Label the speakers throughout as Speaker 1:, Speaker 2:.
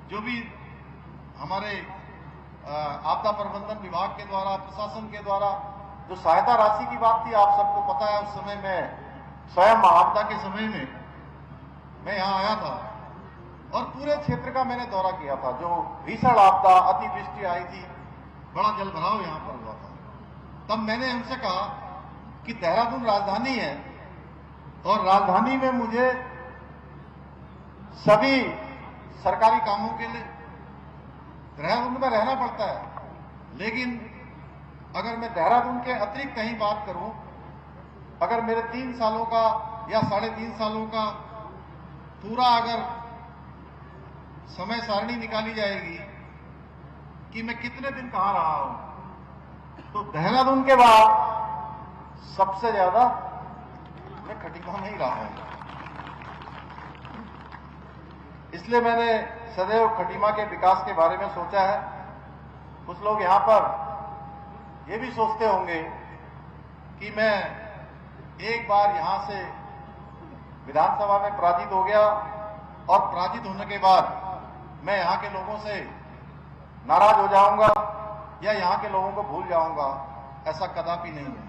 Speaker 1: जो भी हमारे आपदा प्रबंधन विभाग के द्वारा, प्रशासन के द्वारा जो सहायता राशि की बात थी, आप सबको पता है उस समय में स्वयं आपदा के समय में मैं यहाँ आया था और पूरे क्षेत्र का मैंने दौरा किया था। जो भीषण आपदा, अतिवृष्टि आई थी, बड़ा जलभराव यहाँ पर हुआ था, तब मैंने उनसे कहा कि देहरादून राजधानी है और राजधानी में मुझे सभी सरकारी कामों के लिए देहरादून में रहना पड़ता है, लेकिन अगर मैं देहरादून के अतिरिक्त कहीं बात करूं, अगर मेरे 3 सालों का या 3.5 सालों का पूरा अगर समय सारणी निकाली जाएगी कि मैं कितने दिन कहां रहा हूं, तो देहरादून के बाद सबसे ज्यादा मैं खटीमा में ही रहा हूं। इसलिए मैंने सदैव खटीमा के विकास के बारे में सोचा है। कुछ लोग यहां पर ये भी सोचते होंगे कि मैं एक बार यहां से विधानसभा में पराजित हो गया और पराजित होने के बाद मैं यहां के लोगों से नाराज हो जाऊंगा या यहां के लोगों को भूल जाऊंगा। ऐसा कदापि नहीं है।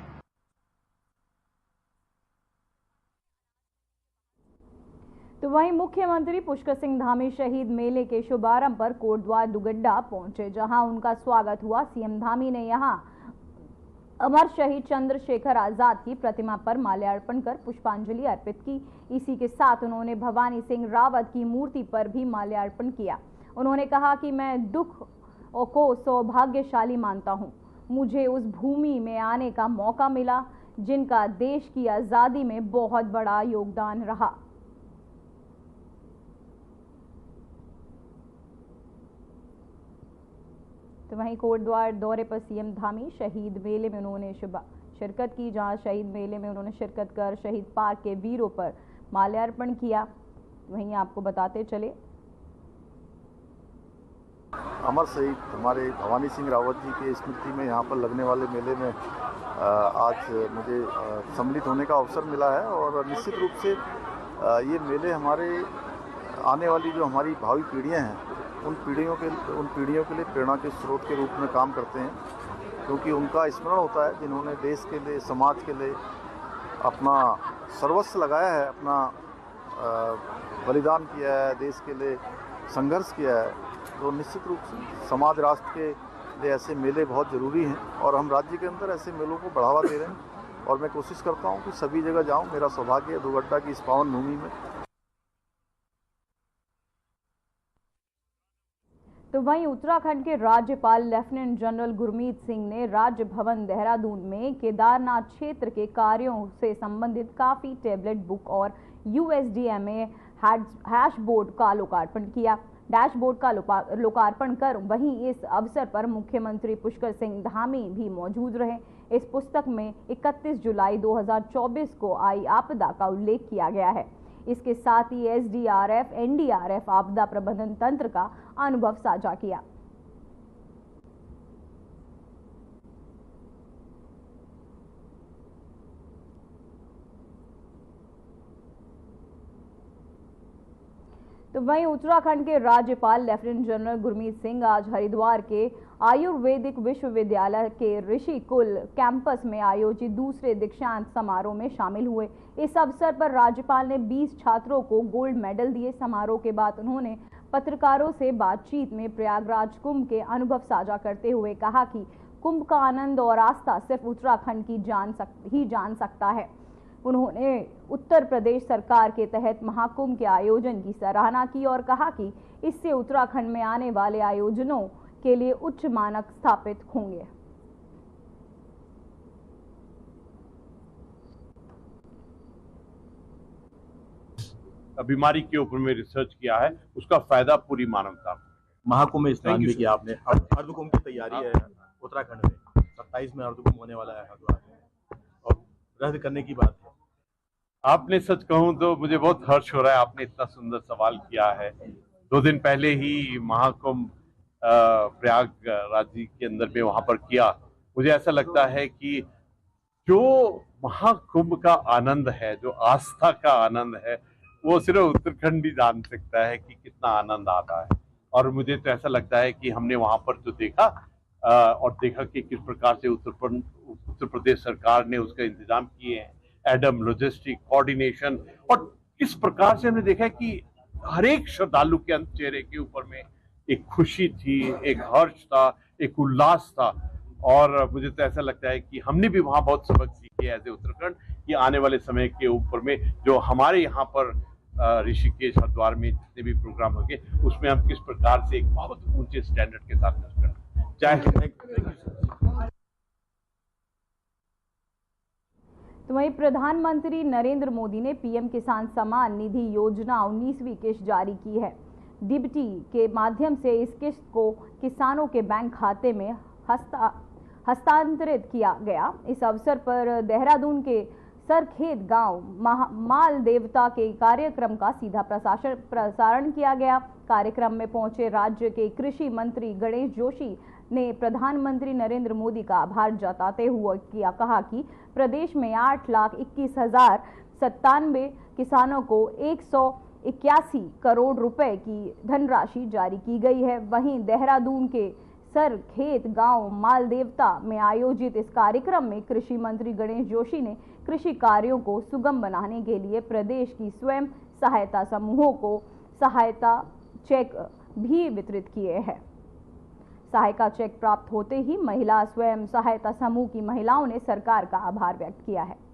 Speaker 2: तो वहीं मुख्यमंत्री पुष्कर सिंह धामी शहीद मेले के शुभारंभ पर कोटद्वार दुगड्डा पहुंचे, जहां उनका स्वागत हुआ। सीएम धामी ने यहां अमर शहीद चंद्रशेखर आजाद की प्रतिमा पर माल्यार्पण कर पुष्पांजलि अर्पित की। इसी के साथ उन्होंने भवानी सिंह रावत की मूर्ति पर भी माल्यार्पण किया। उन्होंने कहा कि मैं दुख को सौभाग्यशाली मानता हूं। मुझे उस भूमि में आने का मौका मिला जिनका देश की आजादी में बहुत बड़ा योगदान रहा। तो वहीं कोटद्वार दौरे पर सीएम धामी शहीद मेले में उन्होंने शिरकत की, जहां शहीद मेले में उन्होंने शिरकत कर शहीद पार्क के वीरों पर माल्यार्पण किया। वहीं आपको बताते चले,
Speaker 3: अमर शहीद हमारे भवानी सिंह रावत जी के स्मृति में यहाँ पर लगने वाले मेले में आज मुझे सम्मिलित होने का अवसर मिला है। और निश्चित रूप से ये मेले हमारे आने वाली जो हमारी भावी पीढ़ियाँ हैं उन पीढ़ियों के लिए प्रेरणा के स्रोत के रूप में काम करते हैं, क्योंकि उनका स्मरण होता है जिन्होंने देश के लिए, समाज के लिए अपना सर्वस्व लगाया है, अपना बलिदान किया है, देश के लिए संघर्ष किया है। तो निश्चित रूप से समाज राष्ट्र के लिए ऐसे मेले बहुत ज़रूरी हैं और हम राज्य के अंदर ऐसे मेलों को बढ़ावा दे रहे हैं। और मैं कोशिश करता हूं कि सभी जगह जाऊं। मेरा सौभाग्य है दुगड्डा की इस पावन भूमि में।
Speaker 2: तो वहीं उत्तराखंड के राज्यपाल लेफ्टिनेंट जनरल गुरमीत सिंह ने राजभवन देहरादून में केदारनाथ क्षेत्र के कार्यों से संबंधित काफी टैबलेट बुक और USDMA हैशबोर्ड का लोकार्पण किया। डैशबोर्ड का लोकार्पण कर वहीं इस अवसर पर मुख्यमंत्री पुष्कर सिंह धामी भी मौजूद रहे। इस पुस्तक में 31 जुलाई 2024 को आई आपदा का उल्लेख किया गया है। इसके साथ ही SDRF, NDRF आपदा प्रबंधन तंत्र का अनुभव साझा किया। तो वहीं उत्तराखंड के राज्यपाल लेफ्टिनेंट जनरल गुरमीत सिंह आज हरिद्वार के आयुर्वेदिक विश्वविद्यालय के ऋषिकुल कैंपस में आयोजित दूसरे दीक्षांत समारोह में शामिल हुए। इस अवसर पर राज्यपाल ने 20 छात्रों को गोल्ड मेडल दिए। समारोह के बाद उन्होंने पत्रकारों से बातचीत में प्रयागराज कुंभ के अनुभव साझा करते हुए कहा कि कुंभ का आनंद और आस्था सिर्फ उत्तराखंड की जान सकता है। उन्होंने उत्तर प्रदेश सरकार के तहत महाकुंभ के आयोजन की सराहना की और कहा कि इससे उत्तराखंड में आने वाले आयोजनों के लिए उच्च मानक स्थापित होंगे।
Speaker 4: बीमारी के ऊपर में रिसर्च किया है, उसका फायदा पूरी मानवता को।
Speaker 5: महाकुंभ में स्नान भी किया आपने। अर्धकुंभ की तैयारी है उत्तराखंड में, 27 में अर्धकुंभ होने वाला है हरिद्वार में और रद्द करने की बात है।
Speaker 4: आपने सच कहूं तो मुझे बहुत हर्ष हो रहा है, आपने इतना सुंदर सवाल किया है। 2 दिन पहले ही महाकुंभ प्रयागराज के अंदर में वहां पर किया। मुझे ऐसा लगता है कि जो महाकुंभ का आनंद है, जो आस्था का आनंद है, वो सिर्फ उत्तराखंड ही जान सकता है कि कितना आनंद आता है। और मुझे तो ऐसा लगता है कि हमने वहां पर जो देखा और देखा कि किस प्रकार से उत्तर प्रदेश सरकार ने उसका इंतजाम किए हैं, एडम लॉजिस्टिक कोऑर्डिनेशन, और किस प्रकार से हमने देखा कि हर एक श्रद्धालु के चेहरे के ऊपर में एक खुशी थी, एक हर्ष था, एक उल्लास था। और मुझे तो ऐसा लगता है कि हमने भी वहां बहुत सबक सीखे एज ए उत्तराखंड कि आने वाले समय के ऊपर में जो हमारे यहाँ पर ऋषिकेश हरिद्वार में जितने भी प्रोग्राम होंगे उसमें हम किस प्रकार से एक बहुत ऊंचे स्टैंडर्ड के साथ करें।
Speaker 2: तो वहीं प्रधानमंत्री नरेंद्र मोदी ने पीएम किसान सम्मान निधि योजना 19वीं किस्त जारी की है। डीबीटी के माध्यम से इस किस्त को किसानों के बैंक खाते में हस्तांतरित किया गया। इस अवसर पर देहरादून के सरखेत गांव माल देवता के कार्यक्रम का सीधा प्रसारण किया गया। कार्यक्रम में पहुंचे राज्य के कृषि मंत्री गणेश जोशी ने प्रधानमंत्री नरेंद्र मोदी का आभार जताते हुए कहा कि प्रदेश में 8,21,097 किसानों को 181 करोड़ रुपए की धनराशि जारी की गई है। वहीं देहरादून के सरखेत गांव मालदेवता में आयोजित इस कार्यक्रम में कृषि मंत्री गणेश जोशी ने कृषि कार्यों को सुगम बनाने के लिए प्रदेश की स्वयं सहायता समूहों को सहायता चेक भी वितरित किए हैं। सहायता चेक प्राप्त होते ही महिला स्वयं सहायता समूह की महिलाओं ने सरकार का आभार व्यक्त किया है।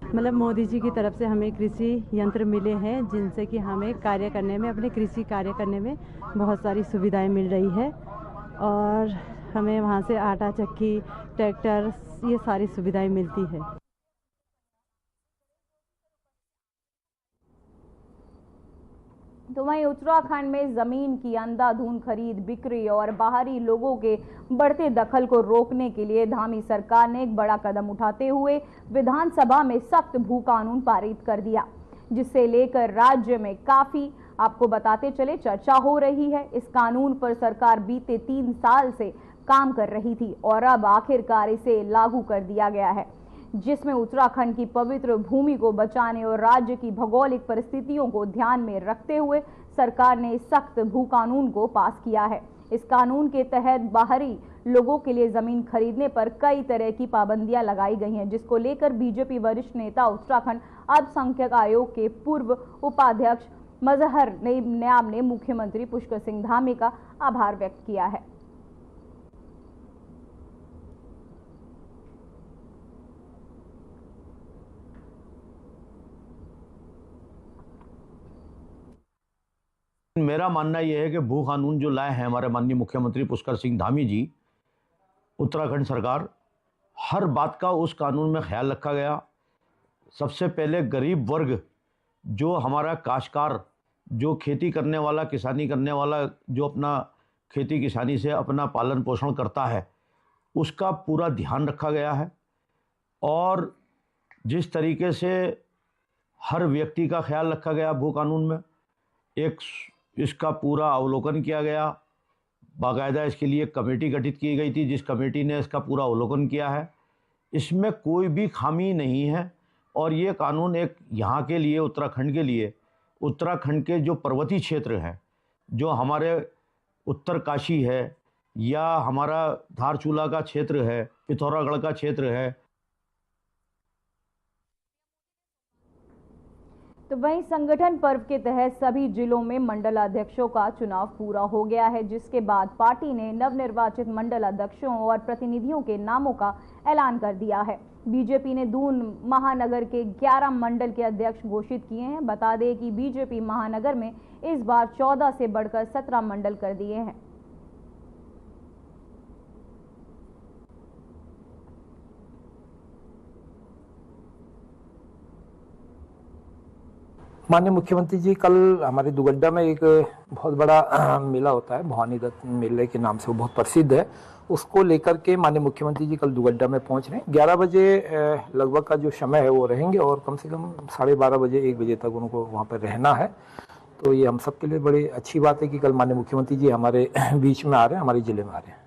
Speaker 6: मतलब मोदी जी की तरफ से हमें कृषि यंत्र मिले हैं जिनसे कि हमें कार्य करने में, अपने कृषि कार्य करने में बहुत सारी सुविधाएं मिल रही है और हमें वहां से आटा चक्की, ट्रैक्टर, ये सारी सुविधाएं मिलती है।
Speaker 2: तो वहीं उत्तराखंड में जमीन की अंधाधुंध खरीद बिक्री और बाहरी लोगों के बढ़ते दखल को रोकने के लिए धामी सरकार ने एक बड़ा कदम उठाते हुए विधानसभा में सख्त भू कानून पारित कर दिया, जिससे लेकर राज्य में काफी आपको बताते चले चर्चा हो रही है। इस कानून पर सरकार बीते 3 साल से काम कर रही थी और अब आखिरकार इसे लागू कर दिया गया है, जिसमें उत्तराखंड की पवित्र भूमि को बचाने और राज्य की भौगोलिक परिस्थितियों को ध्यान में रखते हुए सरकार ने सख्त भू कानून को पास किया है। इस कानून के तहत बाहरी लोगों के लिए जमीन खरीदने पर कई तरह की पाबंदियां लगाई गई हैं, जिसको लेकर बीजेपी वरिष्ठ नेता उत्तराखंड अल्पसंख्यक आयोग के पूर्व उपाध्यक्ष मजहर नयाब ने मुख्यमंत्री पुष्कर सिंह धामी का आभार व्यक्त किया है।
Speaker 5: मेरा मानना यह है कि भू कानून जो लाए हैं हमारे माननीय मुख्यमंत्री पुष्कर सिंह धामी जी, उत्तराखंड सरकार, हर बात का उस कानून में ख्याल रखा गया। सबसे पहले गरीब वर्ग जो हमारा काश्तकार, जो खेती करने वाला, किसानी करने वाला, जो अपना खेती किसानी से अपना पालन पोषण करता है, उसका पूरा ध्यान रखा गया है। और जिस तरीके से हर व्यक्ति का ख्याल रखा गया भू कानून में, एक इसका पूरा अवलोकन किया गया। बाकायदा इसके लिए कमेटी गठित की गई थी, जिस कमेटी ने इसका पूरा अवलोकन किया है। इसमें कोई भी खामी नहीं है और ये कानून एक यहाँ के लिए, उत्तराखंड के लिए, उत्तराखंड के जो पर्वतीय क्षेत्र हैं, जो हमारे उत्तरकाशी है या हमारा धारचूला का क्षेत्र है, पिथौरागढ़ का क्षेत्र है।
Speaker 2: तो वहीं संगठन पर्व के तहत सभी जिलों में मंडलाध्यक्षों का चुनाव पूरा हो गया है, जिसके बाद पार्टी ने नवनिर्वाचित मंडलाध्यक्षों और प्रतिनिधियों के नामों का ऐलान कर दिया है। बीजेपी ने दून महानगर के 11 मंडल के अध्यक्ष घोषित किए हैं। बता दें कि बीजेपी महानगर में इस बार 14 से बढ़कर 17 मंडल कर दिए हैं।
Speaker 7: माननीय मुख्यमंत्री जी कल हमारे दुगड्डा में एक बहुत बड़ा मेला होता है, भवानी दत्त मेले के नाम से वो बहुत प्रसिद्ध है, उसको लेकर के माननीय मुख्यमंत्री जी कल दुगड्डा में पहुंच रहे हैं। 11 बजे लगभग का जो समय है वो रहेंगे और कम से कम 12:30 बजे 1 बजे तक उनको वहाँ पर रहना है। तो ये हम सबके लिए बड़ी अच्छी बात है कि कल माननीय मुख्यमंत्री जी हमारे बीच में आ रहे हैं, हमारे जिले में आ रहे हैं।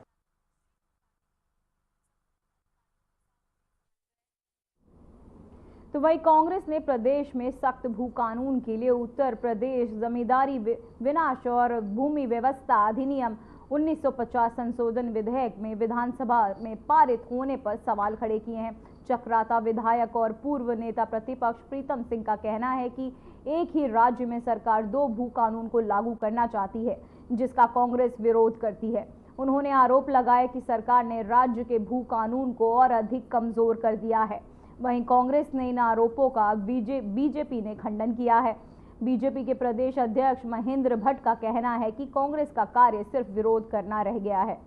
Speaker 2: तो वहीं कांग्रेस ने प्रदेश में सख्त भू कानून के लिए उत्तर प्रदेश जमींदारी विनाश और भूमि व्यवस्था अधिनियम 1950 संशोधन विधेयक में विधानसभा में पारित होने पर सवाल खड़े किए हैं। चक्राता विधायक और पूर्व नेता प्रतिपक्ष प्रीतम सिंह का कहना है कि एक ही राज्य में सरकार 2 भू कानून को लागू करना चाहती है, जिसका कांग्रेस विरोध करती है। उन्होंने आरोप लगाया कि सरकार ने राज्य के भू कानून को और अधिक कमजोर कर दिया है। वहीं कांग्रेस ने इन आरोपों का बीजेपी ने खंडन किया है। बीजेपी के प्रदेश अध्यक्ष महेंद्र भट्ट का कहना है कि कांग्रेस का कार्य सिर्फ विरोध करना रह गया है।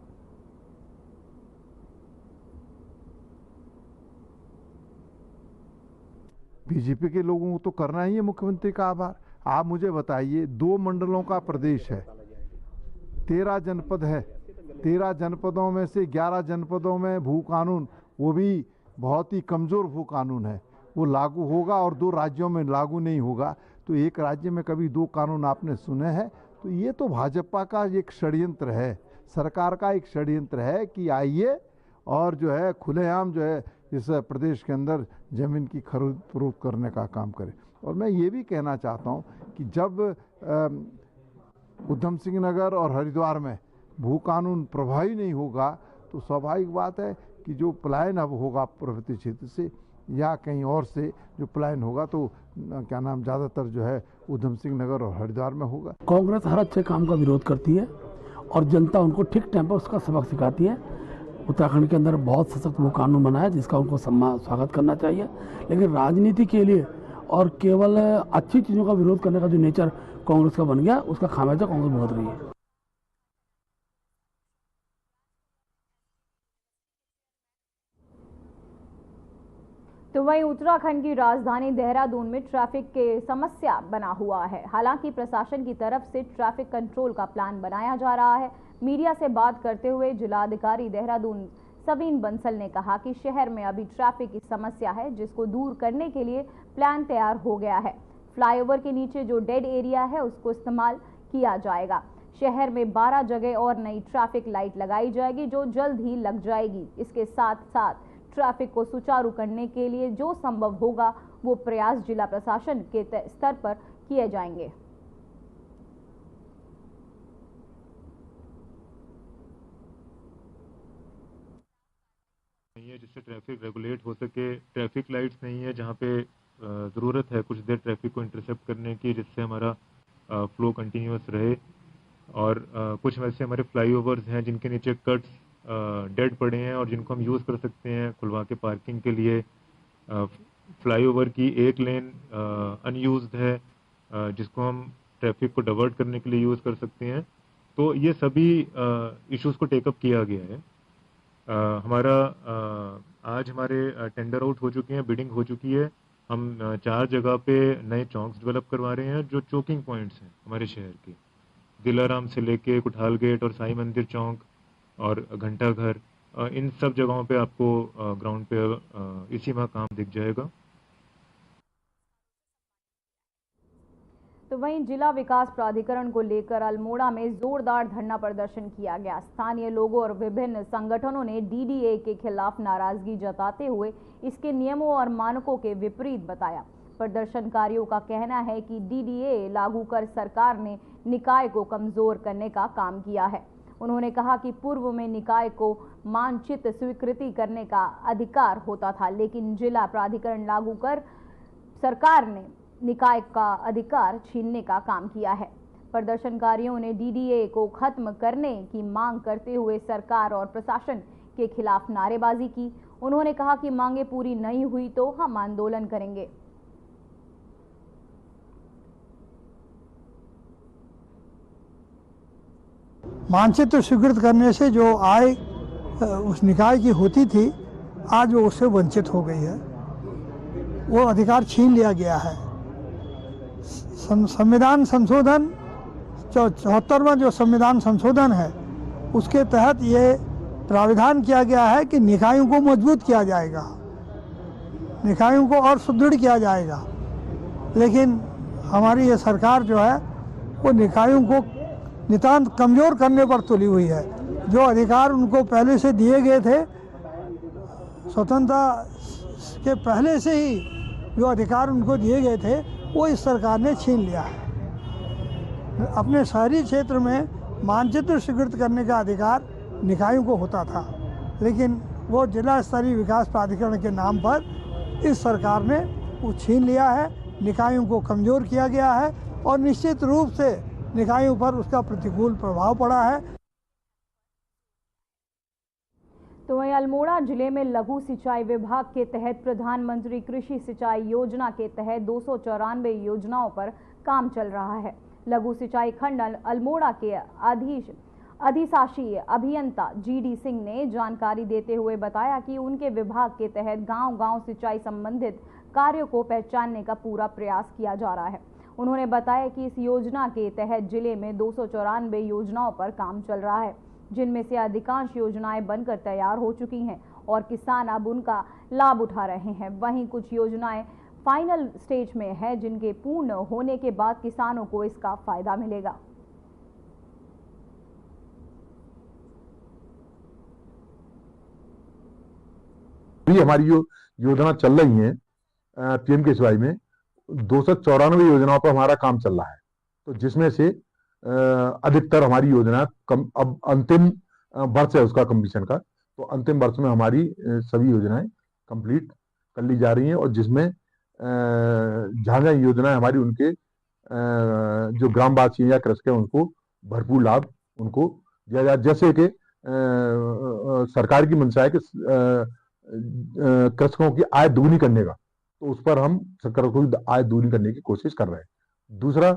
Speaker 8: बीजेपी के लोगों को तो करना ही है मुख्यमंत्री का आभार। आप मुझे बताइए, 2 मंडलों का प्रदेश है, 13 जनपद है, 13 जनपदों में से 11 जनपदों में भू कानून, वो भी बहुत ही कमज़ोर भू कानून है, वो लागू होगा और 2 राज्यों में लागू नहीं होगा। तो एक राज्य में कभी 2 कानून आपने सुने हैं? तो ये तो भाजपा का एक षड्यंत्र है, सरकार का एक षड्यंत्र है कि आइए और जो है खुलेआम जो है इस प्रदेश के अंदर ज़मीन की खरीद फरोख्त करने का काम करे। और मैं ये भी कहना चाहता हूँ कि जब उधम सिंह नगर और हरिद्वार में भू कानून प्रभावी नहीं होगा तो स्वाभाविक बात है कि जो पलायन अब होगा पर्वतीय क्षेत्र से या कहीं और से जो पलायन होगा तो क्या नाम ज़्यादातर जो है उधम सिंह नगर और हरिद्वार में होगा।
Speaker 9: कांग्रेस हर अच्छे काम का विरोध करती है और जनता उनको ठीक टाइम पर उसका सबक सिखाती है। उत्तराखंड के अंदर बहुत सशक्त वो कानून बना है जिसका उनको स्वागत करना चाहिए, लेकिन राजनीति के लिए और केवल अच्छी चीज़ों का विरोध करने का जो नेचर कांग्रेस का बन गया, उसका खामियाजा कांग्रेस भुगत रही है।
Speaker 2: तो वहीं उत्तराखंड की राजधानी देहरादून में ट्रैफिक के समस्या बना हुआ है। हालांकि प्रशासन की तरफ से ट्रैफिक कंट्रोल का प्लान बनाया जा रहा है। मीडिया से बात करते हुए जिलाधिकारी देहरादून सवीन बंसल ने कहा कि शहर में अभी ट्रैफिक की समस्या है, जिसको दूर करने के लिए प्लान तैयार हो गया है। फ्लाईओवर के नीचे जो डेड एरिया है उसको इस्तेमाल किया जाएगा। शहर में 12 जगह और नई ट्रैफिक लाइट लगाई जाएगी, जो जल्द ही लग जाएगी। इसके साथ साथ ट्रैफिक को सुचारू करने के लिए जो संभव होगा वो प्रयास जिला प्रशासन के स्तर पर किए जाएंगे।
Speaker 10: नहीं है जिससे ट्रैफिक रेगुलेट हो सके। ट्रैफिक लाइट्स नहीं है जहाँ पे ज़रूरत है कुछ देर ट्रैफिक को इंटरसेप्ट करने की, जिससे हमारा फ्लो कंटिन्यूअस रहे। और कुछ वैसे हमारे फ्लाईओवर्स हैं जिनके नीचे कट्स डेड पड़े हैं और जिनको हम यूज़ कर सकते हैं खुलवा के पार्किंग के लिए। फ्लाईओवर की एक लेन अनयूज्ड है जिसको हम ट्रैफिक को डाइवर्ट करने के लिए यूज़ कर सकते हैं। तो ये सभी इश्यूज़ को टेकअप किया गया है। हमारा आज हमारे टेंडर आउट हो चुके हैं, बिडिंग हो चुकी है। हम 4 जगह पे नए चौंक्स डेवलप करवा रहे हैं जो चौकिंग पॉइंट्स हैं हमारे शहर के, दिलाराम से लेके कुठाल गेट और साई मंदिर चौक और घंटा घर, इन सब जगहों पे आपको ग्राउंड पे इसी माह काम दिख जाएगा।
Speaker 2: तो वहीं जिला विकास प्राधिकरण को लेकर अल्मोड़ा में जोरदार धरना प्रदर्शन किया गया। स्थानीय लोगों और विभिन्न संगठनों ने डीडीए के खिलाफ नाराजगी जताते हुए इसके नियमों और मानकों के विपरीत बताया। प्रदर्शनकारियों का कहना है कि डीडीए लागू कर सरकार ने निकाय को कमजोर करने का काम किया है। उन्होंने कहा कि पूर्व में निकाय को मानचित्र स्वीकृति करने का अधिकार होता था, लेकिन जिला प्राधिकरण लागू कर सरकार ने निकाय का अधिकार छीनने का काम किया है। प्रदर्शनकारियों ने डीडीए को खत्म करने की मांग करते हुए सरकार और प्रशासन के खिलाफ नारेबाजी की। उन्होंने कहा कि मांगे पूरी नहीं हुई तो हम आंदोलन करेंगे।
Speaker 11: मानचित्र स्वीकृत करने से जो आय उस निकाय की होती थी, आज वो उससे वंचित हो गई है। वो अधिकार छीन लिया गया है। संविधान संशोधन 74वां जो संविधान संशोधन है उसके तहत ये प्राविधान किया गया है कि निकायों को मजबूत किया जाएगा, निकायों को और सुदृढ़ किया जाएगा। लेकिन हमारी ये सरकार जो है वो निकायों को नितांत कमज़ोर करने पर तुली हुई है। जो अधिकार उनको पहले से दिए गए थे, स्वतंत्रता के पहले से ही जो अधिकार उनको दिए गए थे वो इस सरकार ने छीन लिया है। अपने शहरी क्षेत्र में मानचित्र स्वीकृत करने का अधिकार निकायों को होता था, लेकिन वो जिला स्तरीय विकास प्राधिकरण के नाम पर इस सरकार ने वो छीन लिया है। निकायों को कमज़ोर किया गया है और निश्चित रूप से निकायों पर उसका प्रतिकूल प्रभाव पड़ा है।
Speaker 2: तो वहीं अल्मोड़ा जिले में लघु सिंचाई विभाग के तहत प्रधानमंत्री कृषि सिंचाई योजना के तहत 294 योजनाओं पर काम चल रहा है। लघु सिंचाई खंड अल्मोड़ा के अधिशासी अभियंता GD सिंह ने जानकारी देते हुए बताया कि उनके विभाग के तहत गांव-गांव सिंचाई संबंधित कार्यों को पहचानने का पूरा प्रयास किया जा रहा है। उन्होंने बताया कि इस योजना के तहत जिले में 294 योजनाओं पर काम चल रहा है, जिनमें से अधिकांश योजनाएं बनकर तैयार हो चुकी हैं और किसान अब उनका लाभ उठा रहे हैं। वहीं कुछ योजनाएं फाइनल स्टेज में है, जिनके पूर्ण होने के बाद किसानों को इसका फायदा मिलेगा।
Speaker 12: हमारी जो योजना चल रही है PMKSY में 294 योजनाओं पर हमारा काम चल रहा है, तो जिसमें से अधिकतर हमारी योजना अब अंतिम वर्ष है उसका कंप्लीशन का, तो अंतिम वर्ष में हमारी सभी योजनाएं कंप्लीट कर ली जा रही हैं और जिसमें जहाँ योजनाएं हमारी उनके जो ग्रामवासी या कृषक हैं उनको भरपूर लाभ उनको दिया जाए। जैसे कि सरकार की मंशा है कि कृषकों की आय दुगनी करने का, तो उस पर हम कृषकों की आय दुगनी करने की कोशिश कर रहे हैं। दूसरा,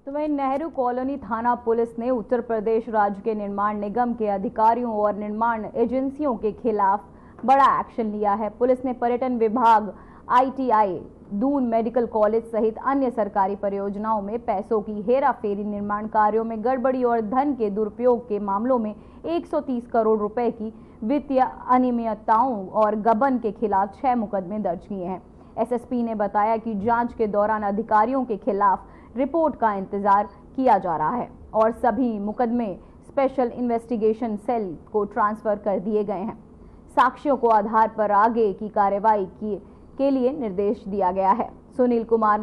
Speaker 2: तो वहीं नेहरू कॉलोनी थाना पुलिस ने उत्तर प्रदेश राज्य के निर्माण निगम के अधिकारियों और निर्माण एजेंसियों के खिलाफ बड़ा एक्शन लिया है। पुलिस ने पर्यटन विभाग, ITI, दून मेडिकल कॉलेज सहित अन्य सरकारी परियोजनाओं में पैसों की हेराफेरी, निर्माण कार्यों में गड़बड़ी और धन के दुरुपयोग के मामलों में 130 करोड़ रुपए की वित्तीय अनियमितताओं और गबन के खिलाफ 6 मुकदमे दर्ज किए हैं। SSP ने बताया कि जांच के दौरान अधिकारियों के खिलाफ रिपोर्ट का इंतजार किया जा रहा है और सभी मुकदमे स्पेशल इन्वेस्टिगेशन सेल को ट्रांसफर कर दिए गए हैं। साक्ष्यों को आधार पर आगे की कार्रवाई के लिए निर्देश दिया गया है। सुनील कुमार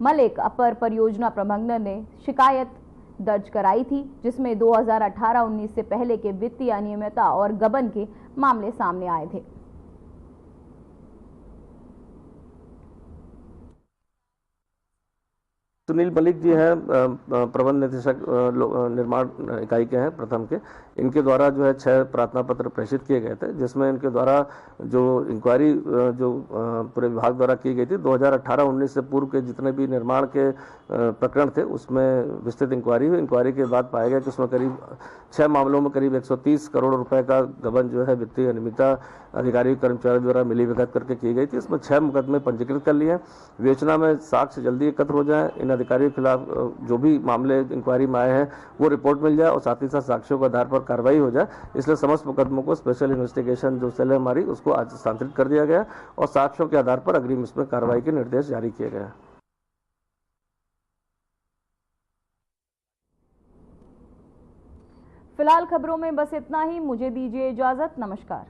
Speaker 2: मलिक अपर परियोजना प्रबंधक ने शिकायत दर्ज कराई थी, जिसमें 2018-19 से पहले के वित्तीय अनियमितता और गबन के मामले सामने आए थे।
Speaker 13: सुनील मलिक जी हैं, प्रबंध निदेशक निर्माण इकाई के हैं प्रथम के। इनके द्वारा जो है 6 प्रार्थना पत्र प्रेषित किए गए थे, जिसमें इनके द्वारा जो इंक्वायरी जो पूरे विभाग द्वारा की गई थी 2018-19 से पूर्व के जितने भी निर्माण के प्रकरण थे उसमें विस्तृत इंक्वायरी हुई। इंक्वायरी के बाद पाया गया कि उसमें करीब 6 मामलों में करीब 130 करोड़ रुपए का गबन जो है वित्तीय अनियमितता अधिकारी कर्मचारियों द्वारा मिलीभगत करके की गई थी। इसमें 6 मुकदमे पंजीकृत कर लिए हैं। विवेचना में साक्ष्य जल्दी एकत्र हो जाए, इन अधिकारियों के खिलाफ जो भी मामले इंक्वायरी में आए हैं वो रिपोर्ट मिल जाए और साथ ही साथ साक्ष्यों के आधार पर कार्रवाई हो जाए। इसलिए समस्त मुकदमों को स्पेशल इन्वेस्टिगेशन जो सेल है हमारी उसको आज स्थानांतरित कर दिया गया और साक्ष्यों के आधार पर अग्रिम इसमें कार्रवाई के निर्देश जारी किए गए हैं।
Speaker 2: फिलहाल खबरों में बस इतना ही। मुझे दीजिए इजाजत। नमस्कार।